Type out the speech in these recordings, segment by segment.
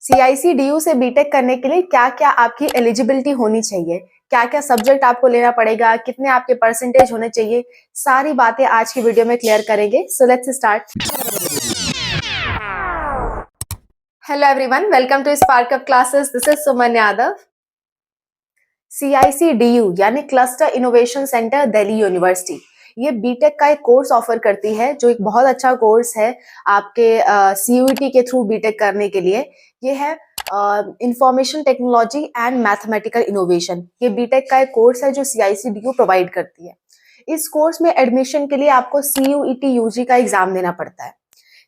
CIC-DU से BTech करने के लिए क्या क्या आपकी एलिजिबिलिटी होनी चाहिए, क्या क्या सब्जेक्ट आपको लेना पड़ेगा, कितने आपके परसेंटेज होने चाहिए, सारी बातें आज की वीडियो में क्लियर करेंगे। So let's start. Hello everyone, welcome to Spark Up Classes. This is Suman Yadav. CIC-DU यानी Cluster Innovation Centre Delhi University, ये बीटेक का एक कोर्स ऑफर करती है जो एक बहुत अच्छा कोर्स है आपके CUET के थ्रू बीटेक करने के लिए। ये है information technology and mathematical innovation. ये बीटेक का एक कोर्स है जो CIC-DU प्रोवाइड करती है। इस कोर्स में एडमिशन के लिए आपको CUET UG का एग्जाम देना पड़ता है।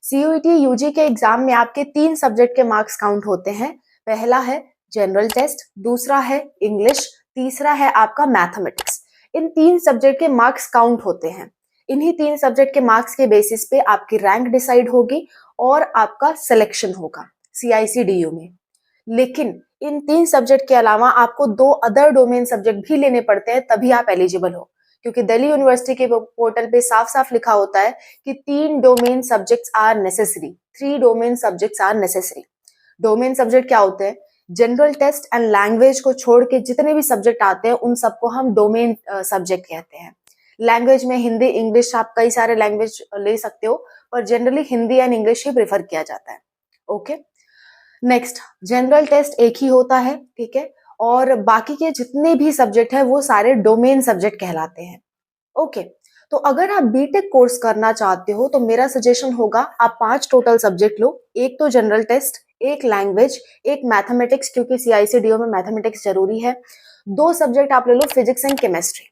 CUET UG के एग्जाम में आपके 3 सब्जेक्ट के मार्क्स काउंट होते हैं। पहला है जनरल टेस्ट, दूसरा है इंग्लिश, तीसरा है आपका मैथमेटिक्स। इन 3 सब्जेक्ट के मार्क्स काउंट होते हैं। इन्हीं 3 सब्जेक्ट के मार्क्स के बेसिस पे आपकी रैंक डिसाइड होगी और आपका सिलेक्शन होगा CIC-DU में। लेकिन इन 3 सब्जेक्ट के अलावा आपको 2 अदर डोमेन सब्जेक्ट भी लेने पड़ते हैं, तभी आप एलिजिबल हो। क्योंकि दिल्ली यूनिवर्सिटी के पोर्टल पे साफ साफ लिखा होता है कि 3 domain subjects are necessary. 3 domain subjects are necessary. Domain subject क्या होते हैं? जनरल टेस्ट एंड लैंग्वेज को छोड़ के जितने भी सब्जेक्ट आते हैं उन सबको हम डोमेन सब्जेक्ट कहते हैं। लैंग्वेज में हिंदी, इंग्लिश, आप कई सारे लैंग्वेज ले सकते हो, पर generally Hindi and English he prefer किया जाता है। ओके, नेक्स्ट, जनरल टेस्ट एक ही होता है, ठीक है, और बाकी के जितने भी सब्जेक्ट है वो सारे डोमेन सब्जेक्ट कहलाते हैं। ओके, तो अगर आप बीटेक कोर्स करना चाहते हो तो मेरा सजेशन होगा आप 5 टोटल सब्जेक्ट लो। एक तो जनरल टेस्ट, एक लैंग्वेज, एक मैथमेटिक्स, क्योंकि CIC-DU में मैथमेटिक्स जरूरी है। 2 सब्जेक्ट आप ले लो फिजिक्स एंड केमिस्ट्री।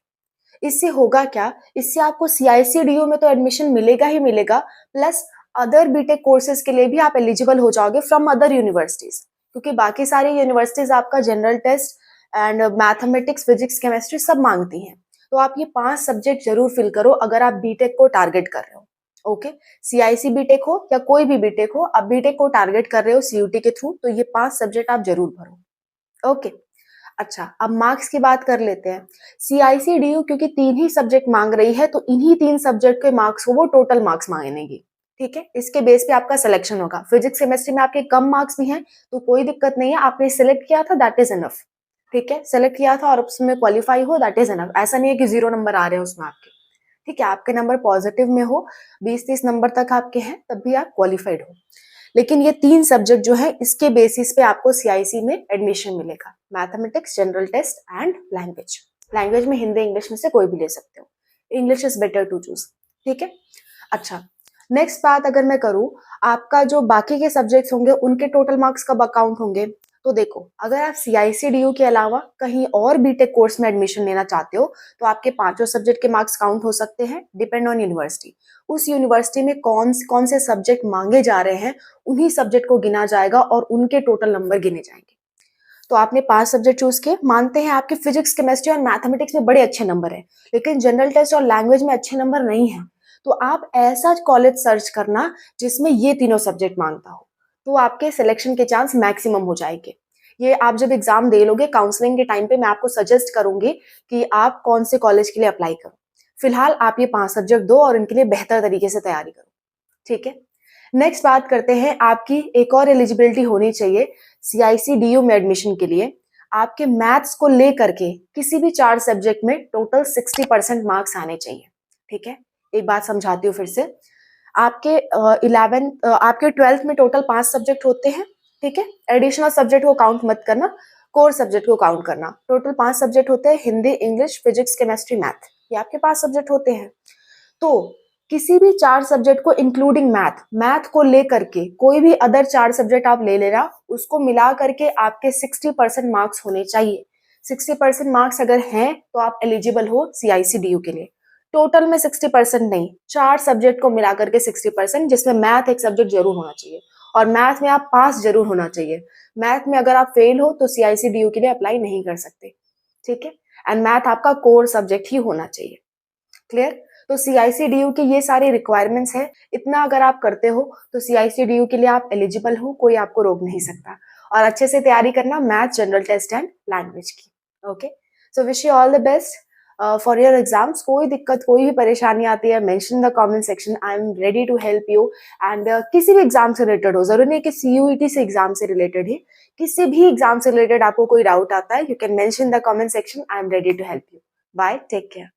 इससे होगा क्या, इससे आपको CIC-DU में तो एडमिशन मिलेगा ही मिलेगा, प्लस अदर बीटेक कोर्सेज के लिए भी आप एलिजिबल हो जाओगे फ्रॉम अदर यूनिवर्सिटीज, क्योंकि बाकी सारी यूनिवर्सिटीज आपका general test and mathematics, physics, chemistry सब मांगती हैं। तो आप ये 5 सब्जेक्ट जरूर फिल करो अगर आप बीटेक को टारगेट कर रहे हो। ओके, CIC बीटेक हो या कोई भी बीटेक हो, आप बीटेक को टारगेट कर रहे हो CUT के थ्रू, तो ये 5 सब्जेक्ट आप जरूर भरो। ओके, अच्छा, अब मार्क्स की बात कर लेते हैं। CIC-DU क्योंकि 3 ही सब्जेक्ट मांग रही है, तो इन्हीं 3 सब्जेक्ट के मार्क्स को वो टोटल मार्क्स मांगेगी, ठीक है। इसके बेस पे आपका सिलेक्शन होगा। फिजिक्स केमिस्ट्री में आपके कम मार्क्स भी हैं तो कोई दिक्कत नहीं है, आपने सिलेक्ट किया था, दैट इज इनफ, ठीक है। सेलेक्ट किया था और उसमें क्वालिफाई हो, दैट इज इनफ। ऐसा नहीं है कि 0 नंबर आ रहे हैं उसमें आपके, ठीक है। आपके नंबर पॉजिटिव में हो, 20-30 नंबर तक आपके हैं, तब भी आप क्वालिफाइड हो। लेकिन ये 3 सब्जेक्ट जो है इसके बेसिस पे आपको CIC में एडमिशन मिलेगा। Mathematics, general test and language. Language में हिंदी, इंग्लिश में से कोई भी ले सकते हो। English is better to choose, ठीक है। अच्छा, नेक्स्ट बात अगर मैं करूं, आपका जो बाकी के सब्जेक्ट्स होंगे उनके टोटल मार्क्स कब अकाउंट होंगे? तो देखो, अगर आप CIC-DU के अलावा कहीं और बीटेक कोर्स में एडमिशन लेना चाहते हो तो आपके 5 सब्जेक्ट के मार्क्स काउंट हो सकते हैं, डिपेंड ऑन यूनिवर्सिटी। उस यूनिवर्सिटी में कौन से सब्जेक्ट मांगे जा रहे हैं, उन्हीं सब्जेक्ट को गिना जाएगा और उनके टोटल नंबर गिने जाएंगे। तो आपने 5 सब्जेक्ट चूज किए, मानते हैं आपके फिजिक्स, केमिस्ट्री और मैथमेटिक्स में बड़े अच्छे नंबर है, लेकिन जनरल टेस्ट और लैंग्वेज में अच्छे नंबर नहीं है, तो आप ऐसा कॉलेज सर्च करना जिसमें ये तीनों सब्जेक्ट मांगता हो, तो आपके सिलेक्शन के चांस मैक्सिमम हो जाएंगे। ये आप जब एग्जाम दे लोगे, काउंसलिंग के टाइम पे मैं आपको सजेस्ट करूंगी कि आप कौन से कॉलेज के लिए अप्लाई करो। फिलहाल आप ये 5 सब्जेक्ट दो और इनके लिए बेहतर तरीके से तैयारी करो, ठीक है। नेक्स्ट बात करते हैं, आपकी एक और एलिजिबिलिटी होनी चाहिए CIC-DU में एडमिशन के लिए। आपके मैथ्स को लेकर के किसी भी 4 सब्जेक्ट में टोटल 60% मार्क्स आने चाहिए, ठीक है। एक बात समझाती हूँ फिर से। आपके 12th में टोटल 5 सब्जेक्ट होते हैं, ठीक है। एडिशनल सब्जेक्ट को काउंट मत करना, कोर सब्जेक्ट को काउंट करना। टोटल 5 सब्जेक्ट होते हैं, Hindi, English, physics, chemistry, math, ये आपके 5 सब्जेक्ट होते हैं। तो किसी भी 4 सब्जेक्ट को इंक्लूडिंग मैथ को लेकर के कोई भी अदर 4 सब्जेक्ट आप ले लेना, उसको मिला करके आपके 60% मार्क्स होने चाहिए। 60% मार्क्स अगर हैं तो आप एलिजिबल हो CIC-DU के लिए। टोटल में 60% नहीं, 4 सब्जेक्ट को मिला करके 60%, जिसमें मैथ एक सब्जेक्ट जरूर होना चाहिए और मैथ में आप पास जरूर होना चाहिए। मैथ में अगर आप फेल हो तो CIC-DU के लिए अप्लाई नहीं कर सकते, ठीक है। एंड मैथ आपका कोर सब्जेक्ट ही होना चाहिए, क्लियर। तो CIC-DU के ये सारी रिक्वायरमेंट्स है, इतना अगर आप करते हो तो CIC-DU के लिए आप एलिजिबल हो, कोई आपको रोक नहीं सकता। और अच्छे से तैयारी करना math, general test and language की। Okay, so wish you all the best. For your exams. कोई दिक्कत, कोई भी परेशानी आती है, mention the comment section, I am ready to help you. And किसी भी एग्जाम से रिलेटेड हो, जरूरी नहीं कि सीयूईटी से एग्जाम से रिलेटेड ही, किसी भी एग्जाम से रिलेटेड आपको कोई डाउट आता है, you can mention the comment section, I am ready to help you. Bye, take care.